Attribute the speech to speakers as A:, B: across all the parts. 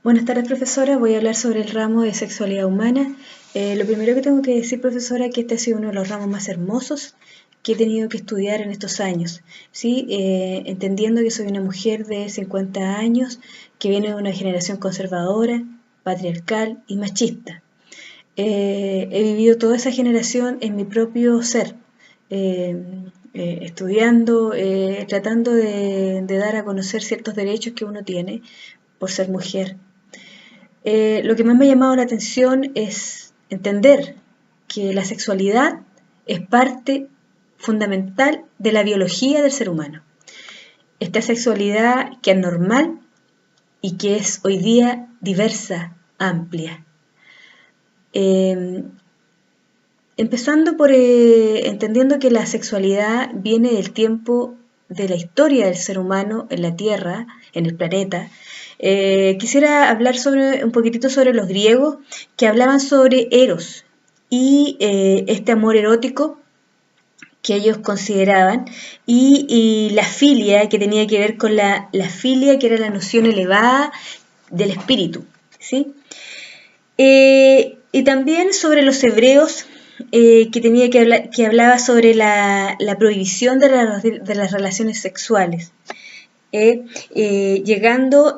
A: Buenas tardes, profesora. Voy a hablar sobre el ramo de sexualidad humana. Lo primero que tengo que decir, profesora, es que este ha sido uno de los ramos más hermosos que he tenido que estudiar en estos años. ¿Sí? Entendiendo que soy una mujer de 50 años que viene de una generación conservadora, patriarcal y machista. He vivido toda esa generación en mi propio ser, eh, estudiando, tratando de dar a conocer ciertos derechos que uno tiene por ser mujer. Lo que más me ha llamado la atención es entender que la sexualidad es parte fundamental de la biología del ser humano. Esta sexualidad que es normal y que es hoy día diversa, amplia. Empezando por entendiendo que la sexualidad viene del tiempo de la historia del ser humano en la Tierra, en el planeta. Quisiera hablar un poquitito sobre los griegos que hablaban sobre Eros y este amor erótico que ellos consideraban y la filia que tenía que ver con la filia, que era la noción elevada del espíritu, ¿sí? Y también sobre los hebreos, que hablaba sobre la prohibición de las relaciones sexuales, llegando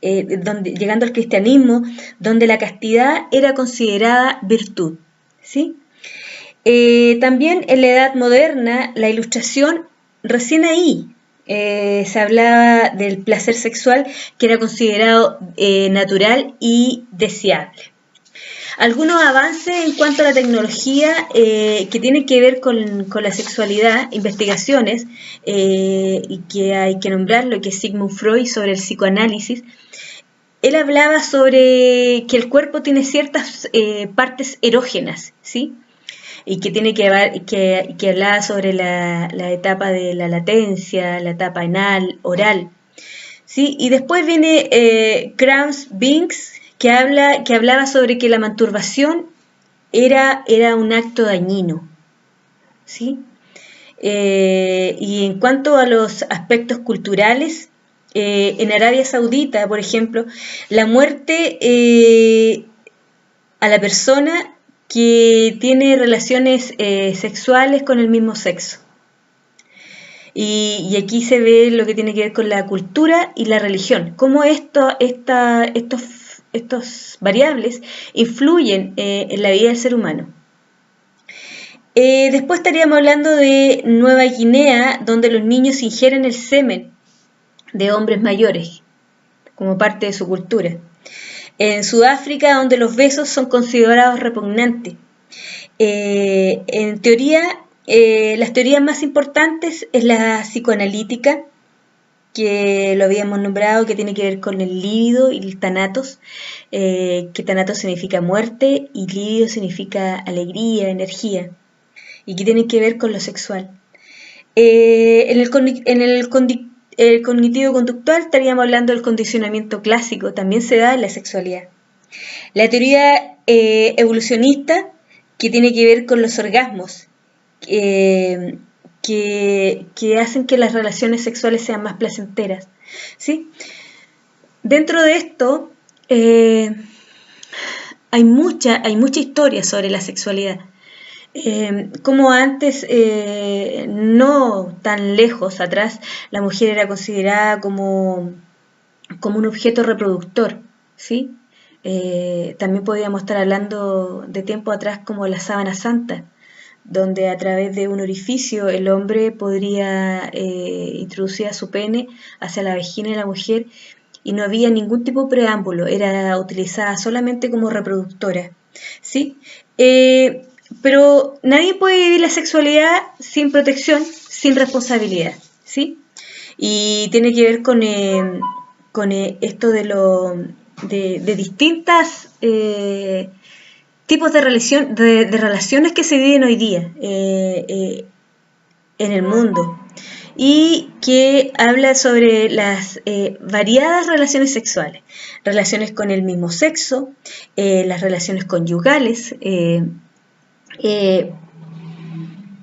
A: llegando al cristianismo, donde la castidad era considerada virtud, ¿sí? También en la Edad Moderna, la Ilustración, recién ahí se hablaba del placer sexual que era considerado natural y deseable. Algunos avances en cuanto a la tecnología que tienen que ver con la sexualidad, investigaciones, y que hay que nombrarlo, que es Sigmund Freud sobre el psicoanálisis. Él hablaba sobre que el cuerpo tiene ciertas partes erógenas, ¿sí? Y que tiene que hablaba sobre la etapa de la latencia, la etapa anal, oral, ¿sí? Y después viene Krauss Binks, que hablaba sobre que la masturbación era un acto dañino, ¿sí? Y en cuanto a los aspectos culturales, en Arabia Saudita, por ejemplo, la muerte a la persona que tiene relaciones sexuales con el mismo sexo. Y aquí se ve lo que tiene que ver con la cultura y la religión, cómo estos variables influyen en la vida del ser humano. Después estaríamos hablando de Nueva Guinea, donde los niños ingieren el semen de hombres mayores como parte de su cultura. En Sudáfrica, donde los besos son considerados repugnantes. En teoría, las teorías más importantes es la psicoanalítica, que lo habíamos nombrado, que tiene que ver con el líbido y el tánatos, que tánatos significa muerte y líbido significa alegría, energía, y que tiene que ver con lo sexual. En el cognitivo-conductual estaríamos hablando del condicionamiento clásico, también se da en la sexualidad. La teoría evolucionista, que tiene que ver con los orgasmos, que hacen que las relaciones sexuales sean más placenteras, ¿sí? Dentro de esto hay mucha historia sobre la sexualidad. Como antes, no tan lejos atrás, la mujer era considerada como un objeto reproductor, ¿sí? También podríamos estar hablando de tiempo atrás como la sábana santa, donde a través de un orificio el hombre podría introducir a su pene hacia la vagina de la mujer y no había ningún tipo de preámbulo, era utilizada solamente como reproductora, ¿sí? Pero nadie puede vivir la sexualidad sin protección, sin responsabilidad, ¿sí? Y tiene que ver con esto de distintas tipos de relaciones que se viven hoy día en el mundo, y que habla sobre las variadas relaciones sexuales, relaciones con el mismo sexo, las relaciones conyugales,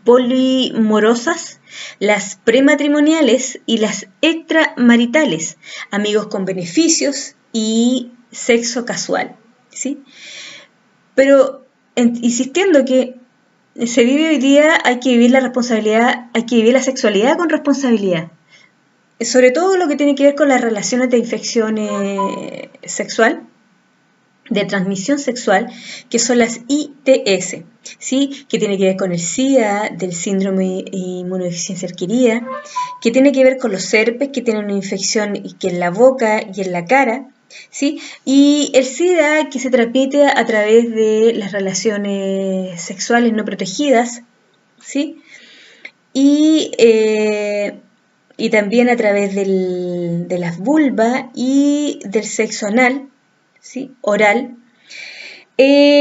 A: polimorosas, las prematrimoniales y las extramaritales, amigos con beneficios y sexo casual, ¿sí? Pero insistiendo que se vive hoy día, hay que vivir la responsabilidad, hay que vivir la sexualidad con responsabilidad. Sobre todo lo que tiene que ver con las relaciones de infección sexual, de transmisión sexual, que son las ITS, ¿sí? Que tiene que ver con el SIDA, del síndrome inmunodeficiencia adquirida, que tiene que ver con los herpes, que tienen una infección que en la boca y en la cara, ¿sí? Y el SIDA, que se transmite a través de las relaciones sexuales no protegidas, ¿sí? Y también a través de las vulvas y del sexo anal, ¿sí? Oral.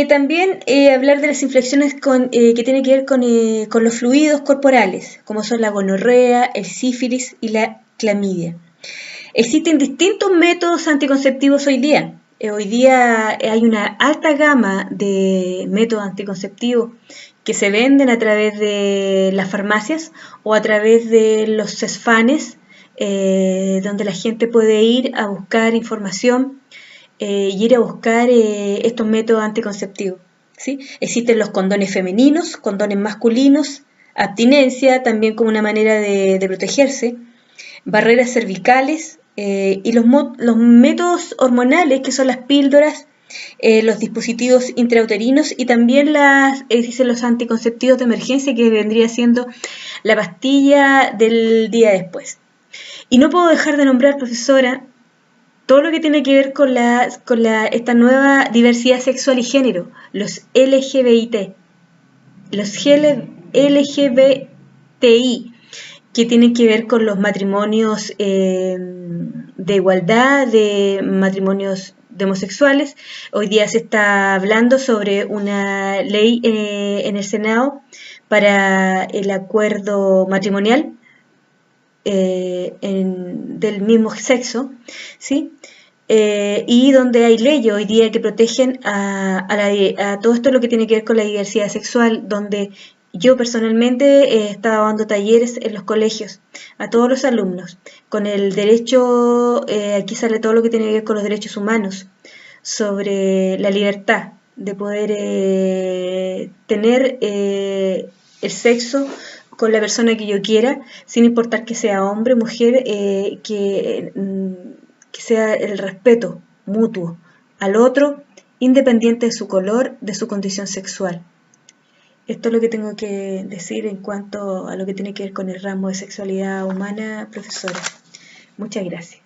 A: También hablar de las infecciones que tienen que ver con los fluidos corporales, como son la gonorrea, el sífilis y la clamidia. Existen distintos métodos anticonceptivos hoy día. Hoy día hay una alta gama de métodos anticonceptivos que se venden a través de las farmacias o a través de los CESFANES, donde la gente puede ir a buscar información y ir a buscar estos métodos anticonceptivos, ¿sí? Existen los condones femeninos, condones masculinos, abstinencia también como una manera de protegerse, barreras cervicales y los métodos hormonales, que son las píldoras, los dispositivos intrauterinos y también los anticonceptivos de emergencia, que vendría siendo la pastilla del día después. Y no puedo dejar de nombrar, profesora, todo lo que tiene que ver con esta nueva diversidad sexual y género, los LGBTI, que tienen que ver con los matrimonios de igualdad, de matrimonios de homosexuales. Hoy día se está hablando sobre una ley en el Senado para el acuerdo matrimonial del mismo sexo, ¿sí? Y donde hay leyes hoy día que protegen a todo esto lo que tiene que ver con la diversidad sexual, donde yo personalmente estaba dando talleres en los colegios a todos los alumnos, con el derecho, aquí sale todo lo que tiene que ver con los derechos humanos, sobre la libertad de poder tener el sexo con la persona que yo quiera, sin importar que sea hombre, mujer, que sea el respeto mutuo al otro, independiente de su color, de su condición sexual. Esto es lo que tengo que decir en cuanto a lo que tiene que ver con el ramo de sexualidad humana, profesora. Muchas gracias.